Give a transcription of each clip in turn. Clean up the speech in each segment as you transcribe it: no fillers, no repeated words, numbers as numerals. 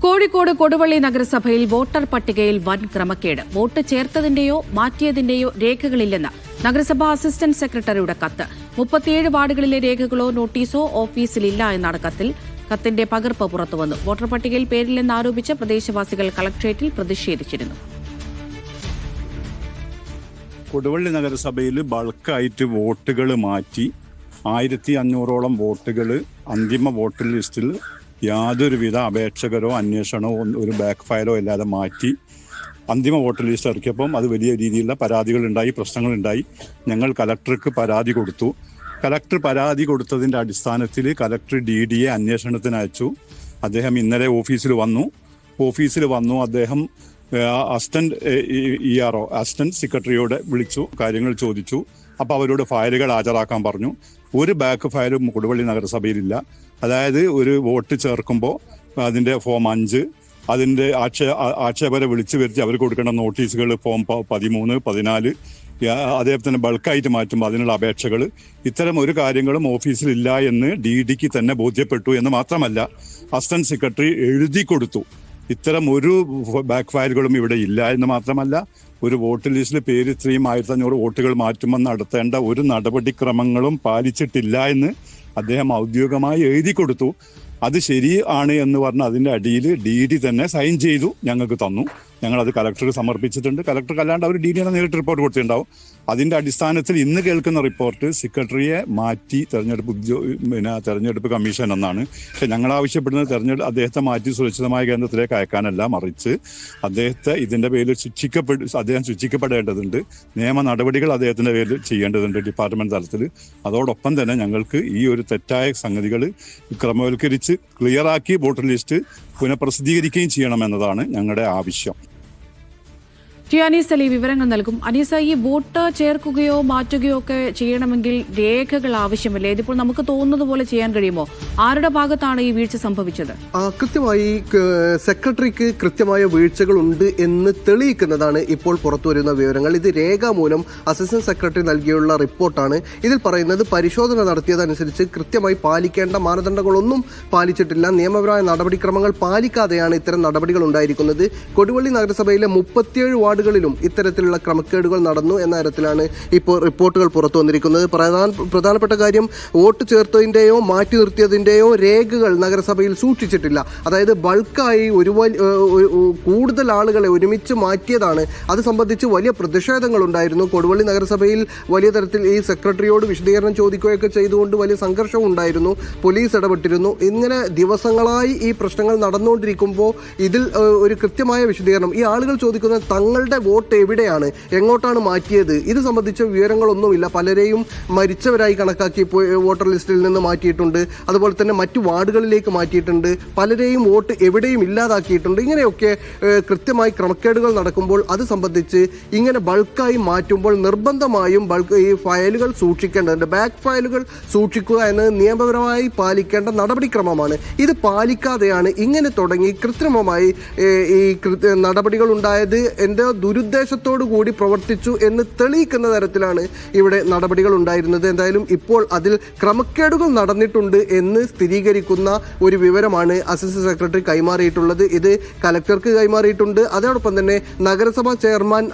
കോഴിക്കോട് കൊടുവള്ളി നഗരസഭയിൽ വോട്ടർ പട്ടികയിൽ വൻ ക്രമക്കേട്. വോട്ട് ചേർത്തതിന്റെയോ മാറ്റിയതിന്റെയോ രേഖകളില്ലെന്ന് നഗരസഭാ അസിസ്റ്റന്റ് സെക്രട്ടറിയുടെ കത്ത്. 37 വാർഡുകളിലെ രേഖകളോ നോട്ടീസോ ഓഫീസിലില്ല എന്നാണ് കത്തിൽ. കത്തിന്റെ പകർപ്പ് പുറത്തുവന്നു. വോട്ടർ പട്ടികയിൽ പേരില്ലെന്ന് ആരോപിച്ച് പ്രദേശവാസികൾ കളക്ടറേറ്റിൽ പ്രതിഷേധിച്ചിരുന്നു. കൊടുവള്ളി നഗരസഭയിൽ ബൾക്കായിട്ട് വോട്ടുകൾ മാറ്റി 1500ഓളം വോട്ടുകൾ അന്തിമ വോട്ടർ ലിസ്റ്റിൽ യാതൊരുവിധ അപേക്ഷകരോ അന്വേഷണമോ ഒരു ബാക്ക് ഫയലോ ഇല്ലാതെ മാറ്റി അന്തിമ വോട്ടർ ലിസ്റ്റ് ഇറക്കിയപ്പം അത് വലിയ രീതിയിലുള്ള പരാതികളുണ്ടായി, പ്രശ്നങ്ങളുണ്ടായി. ഞങ്ങൾ കലക്ടർക്ക് പരാതി കൊടുത്തു. കലക്ടർ പരാതി കൊടുത്തതിൻ്റെ അടിസ്ഥാനത്തിൽ കലക്ടർ DDയെ അന്വേഷണത്തിന് അയച്ചു. അദ്ദേഹം ഇന്നലെ ഓഫീസിൽ വന്നു. അദ്ദേഹം അസിസ്റ്റന്റ് ERO അസിസ്റ്റന്റ് സെക്രട്ടറിയോട് വിളിച്ചു, കാര്യങ്ങൾ ചോദിച്ചു. അപ്പോൾ അവരോട് ഫയലുകൾ ഹാജരാക്കാൻ പറഞ്ഞു. ഒരു ബാക്ക് ഫയലും കൊടുവള്ളി നഗരസഭയിലില്ല. അതായത് ഒരു വോട്ട് ചേർക്കുമ്പോൾ അതിൻ്റെ ഫോം 5, അതിൻ്റെ ആക്ഷേപരെ വിളിച്ചു വരുത്തി അവർ കൊടുക്കേണ്ട നോട്ടീസുകൾ ഫോം 13, 14, അതേപോലെ തന്നെ ബൾക്കായിട്ട് മാറ്റുമ്പോൾ അതിനുള്ള അപേക്ഷകൾ, ഇത്തരം ഒരു കാര്യങ്ങളും ഓഫീസിലില്ല എന്ന് DDക്ക് തന്നെ ബോധ്യപ്പെട്ടു എന്ന് മാത്രമല്ല, അസിസ്റ്റന്റ് സെക്രട്ടറി എഴുതി കൊടുത്തു. ഇത്തരം ഒരു ബാക്ക് ഫയലുകളും ഇവിടെ ഇല്ല എന്ന് മാത്രമല്ല, ഒരു വോട്ടർ ലിസ്റ്റിൽ പേര് ഇത്രയും 1500 വോട്ടുകൾ മാറ്റുമ്പോൾ നടത്തേണ്ട ഒരു നടപടിക്രമങ്ങളും പാലിച്ചിട്ടില്ല എന്ന് അദ്ദേഹം ഔദ്യോഗികമായി എഴുതി കൊടുത്തു. അത് ശരിയാണ് എന്ന് പറഞ്ഞ് അതിൻ്റെ അടിയിൽ DD തന്നെ സൈൻ ചെയ്തു ഞങ്ങൾക്ക് തന്നു. ഞങ്ങളത് കലക്ടർക്ക് സമർപ്പിച്ചിട്ടുണ്ട്. കലക്ടർക്ക് അല്ലാണ്ട് അവർ DDനെ നേരിട്ട് റിപ്പോർട്ട് കൊടുത്തിട്ടുണ്ടാവും. അതിൻ്റെ അടിസ്ഥാനത്തിൽ ഇന്ന് കേൾക്കുന്ന റിപ്പോർട്ട് സെക്രട്ടറിയെ മാറ്റി തെരഞ്ഞെടുപ്പ് കമ്മീഷൻ എന്നാണ്. പക്ഷെ ഞങ്ങൾ ആവശ്യപ്പെടുന്നത് അദ്ദേഹത്തെ മാറ്റി സുരക്ഷിതമായ കേന്ദ്രത്തിലേക്ക് അയക്കാനല്ല, മറിച്ച് അദ്ദേഹത്തെ ഇതിൻ്റെ പേരിൽ അദ്ദേഹം ശിക്ഷിക്കപ്പെടേണ്ടതുണ്ട്. നിയമ നടപടികൾ അദ്ദേഹത്തിൻ്റെ പേരിൽ ചെയ്യേണ്ടതുണ്ട് ഡിപ്പാർട്ട്മെന്റ് തലത്തിൽ. അതോടൊപ്പം തന്നെ ഞങ്ങൾക്ക് ഈ ഒരു തെറ്റായ സംഗതികൾ ക്രമവൽക്കരിച്ച് ക്ലിയറാക്കി വോട്ടർ ലിസ്റ്റ് പുനഃപ്രസിദ്ധീകരിക്കുകയും ചെയ്യണമെന്നതാണ് ഞങ്ങളുടെ ആവശ്യം. അനീസ് അലി വിവരങ്ങൾ നൽകും. അനീസ, ഈ വോട്ട് ചേർക്കുകയോ മാറ്റുകയോ ഒക്കെ ചെയ്യണമെങ്കിൽ രേഖകൾ ആവശ്യമില്ലേ? ഇതിപ്പോൾ നമുക്ക് തോന്നുന്നത് പോലെ ചെയ്യാൻ കഴിയുമോ? ആരുടെ ഭാഗത്താണ് ഈ വീഴ്ച സംഭവിച്ചത്? കൃത്യമായി സെക്രട്ടറിക്ക് കൃത്യമായ വീഴ്ചകൾ ഉണ്ട് എന്ന് തെളിയിക്കുന്നതാണ് ഇപ്പോൾ പുറത്തുവരുന്ന വിവരങ്ങൾ. ഇത് രേഖാമൂലം അസിസ്റ്റന്റ് സെക്രട്ടറി നൽകിയുള്ള റിപ്പോർട്ടാണ്. ഇതിൽ പറയുന്നത് പരിശോധന നടത്തിയതനുസരിച്ച് കൃത്യമായി പാലിക്കേണ്ട മാനദണ്ഡങ്ങളൊന്നും പാലിച്ചിട്ടില്ല, നിയമപരമായ നടപടിക്രമങ്ങൾ പാലിക്കാതെയാണ് ഇത്തരം നടപടികൾ ഉണ്ടായിരിക്കുന്നത്. കൊടുവള്ളി നഗരസഭയിലെ 37 വാർഡുകളിലും ഇത്തരത്തിലുള്ള ക്രമക്കേടുകൾ നടന്നു എന്ന തരത്തിലാണ് ഇപ്പോൾ റിപ്പോർട്ടുകൾ പുറത്തു വന്നിരിക്കുന്നത്. പ്രധാനപ്പെട്ട കാര്യം, വോട്ട് ചേർത്തതിൻ്റെയോ മാറ്റി നിർത്തിയതിൻ്റെയോ രേഖകൾ നഗരസഭയിൽ സൂക്ഷിച്ചിട്ടില്ല. അതായത് ബൾക്കായി കൂടുതൽ ആളുകളെ ഒരുമിച്ച് മാറ്റിയതാണ്. അത് സംബന്ധിച്ച് വലിയ പ്രതിഷേധങ്ങൾ ഉണ്ടായിരുന്നു. കൊടുവള്ളി നഗരസഭയിൽ വലിയ തരത്തിൽ ഈ സെക്രട്ടറിയോട് വിശദീകരണം ചോദിക്കുകയൊക്കെ ചെയ്തുകൊണ്ട് വലിയ സംഘർഷവും ഉണ്ടായിരുന്നു. പോലീസ് ഇടപെട്ടിരുന്നു. ഇങ്ങനെ ദിവസങ്ങളായി ഈ പ്രശ്നങ്ങൾ നടന്നുകൊണ്ടിരിക്കുമ്പോൾ ഇതിൽ ഒരു കൃത്യമായ വിശദീകരണം, ഈ ആളുകൾ ചോദിക്കുന്നത് തങ്ങളുടെ വോട്ട് എവിടെയാണ്, എങ്ങോട്ടാണ് മാറ്റിയത്, ഇത് സംബന്ധിച്ച വിവരങ്ങളൊന്നുമില്ല. പലരെയും മരിച്ചവരായി കണക്കാക്കി വോട്ടർ ലിസ്റ്റിൽ നിന്ന് മാറ്റിയിട്ടുണ്ട്. അതുപോലെ തന്നെ മറ്റു വാർഡുകളിലേക്ക് മാറ്റിയിട്ടുണ്ട്. പലരെയും വോട്ട് എവിടെയും ഇല്ലാതാക്കിയിട്ടുണ്ട്. ഇങ്ങനെയൊക്കെ കൃത്യമായി ക്രമക്കേടുകൾ നടക്കുമ്പോൾ അത് സംബന്ധിച്ച് ഇങ്ങനെ ബൾക്കായി മാറ്റുമ്പോൾ നിർബന്ധമായും ഈ ഫയലുകൾ സൂക്ഷിക്കേണ്ടതുണ്ട്. ബാക്ക് ഫയലുകൾ സൂക്ഷിക്കുക എന്നത് നിയമപരമായി പാലിക്കേണ്ട നടപടിക്രമമാണ്. ഇത് പാലിക്കാതെയാണ് ഇങ്ങനെ തുടങ്ങി കൃത്രിമമായി ഈ നടപടികൾ ഉണ്ടായത്. എൻ്റെ ദുരുദ്ദേശത്തോടു കൂടി പ്രവർത്തിച്ചു എന്ന് തെളിയിക്കുന്ന തരത്തിലാണ് ഇവിടെ നടപടികൾ ഉണ്ടായിരുന്നത്. എന്തായാലും ഇപ്പോൾ അതിൽ ക്രമക്കേടുകൾ നടന്നിട്ടുണ്ട് എന്ന് സ്ഥിരീകരിക്കുന്ന ഒരു വിവരമാണ് അസിസ്റ്റന്റ് സെക്രട്ടറി കൈമാറിയിട്ടുള്ളത്. ഇത് കലക്ടർക്ക് കൈമാറിയിട്ടുണ്ട്. അതോടൊപ്പം തന്നെ നഗരസഭാ ചെയർമാൻ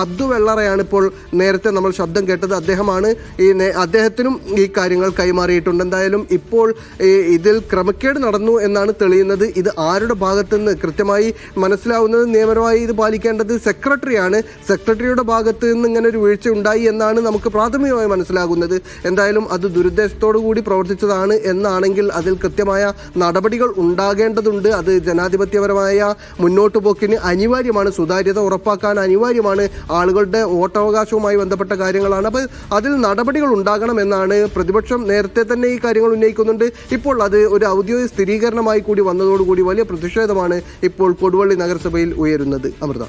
അബ്ദു വെള്ളറയാണ് ഇപ്പോൾ നേരത്തെ നമ്മൾ ശബ്ദം കേട്ടത്. അദ്ദേഹത്തിനും ഈ കാര്യങ്ങൾ കൈമാറിയിട്ടുണ്ട്. എന്തായാലും ഇപ്പോൾ ഇതിൽ ക്രമക്കേട് നടന്നു എന്നാണ് തെളിയുന്നത്. ഇത് ആരുടെ ഭാഗത്തുനിന്ന് കൃത്യമായി മനസ്സിലാവുന്നത്, നിയമപരമായി ഇത് പാലിക്കേണ്ടത് സെക്രട്ടറിയാണ്. സെക്രട്ടറിയുടെ ഭാഗത്ത് നിന്ന് ഇങ്ങനെ ഒരു വീഴ്ച ഉണ്ടായി എന്നാണ് നമുക്ക് പ്രാഥമികമായി മനസ്സിലാകുന്നത്. എന്തായാലും അത് ദുരുദ്ദേശത്തോടു കൂടി പ്രവർത്തിച്ചതാണ് എന്നാണെങ്കിൽ അതിൽ കൃത്യമായ നടപടികൾ ഉണ്ടാകേണ്ടതുണ്ട്. അത് ജനാധിപത്യപരമായ മുന്നോട്ട് പോക്കിന് അനിവാര്യമാണ്. സുതാര്യത ഉറപ്പാക്കാൻ അനിവാര്യമാണ്. ആളുകളുടെ വോട്ടവകാശവുമായി ബന്ധപ്പെട്ട കാര്യങ്ങളാണ്. അപ്പോൾ അതിൽ നടപടികൾ ഉണ്ടാകണമെന്നാണ് പ്രതിപക്ഷം നേരത്തെ തന്നെ ഈ കാര്യങ്ങൾ ഉന്നയിക്കുന്നുണ്ട്. ഇപ്പോൾ അത് ഒരു ഔദ്യോഗിക സ്ഥിരീകരണമായി കൂടി വന്നതോടുകൂടി വലിയ പ്രതിഷേധമാണ് ഇപ്പോൾ കൊടുവള്ളി നഗരസഭയിൽ ഉയരുന്നത്. അമൃത.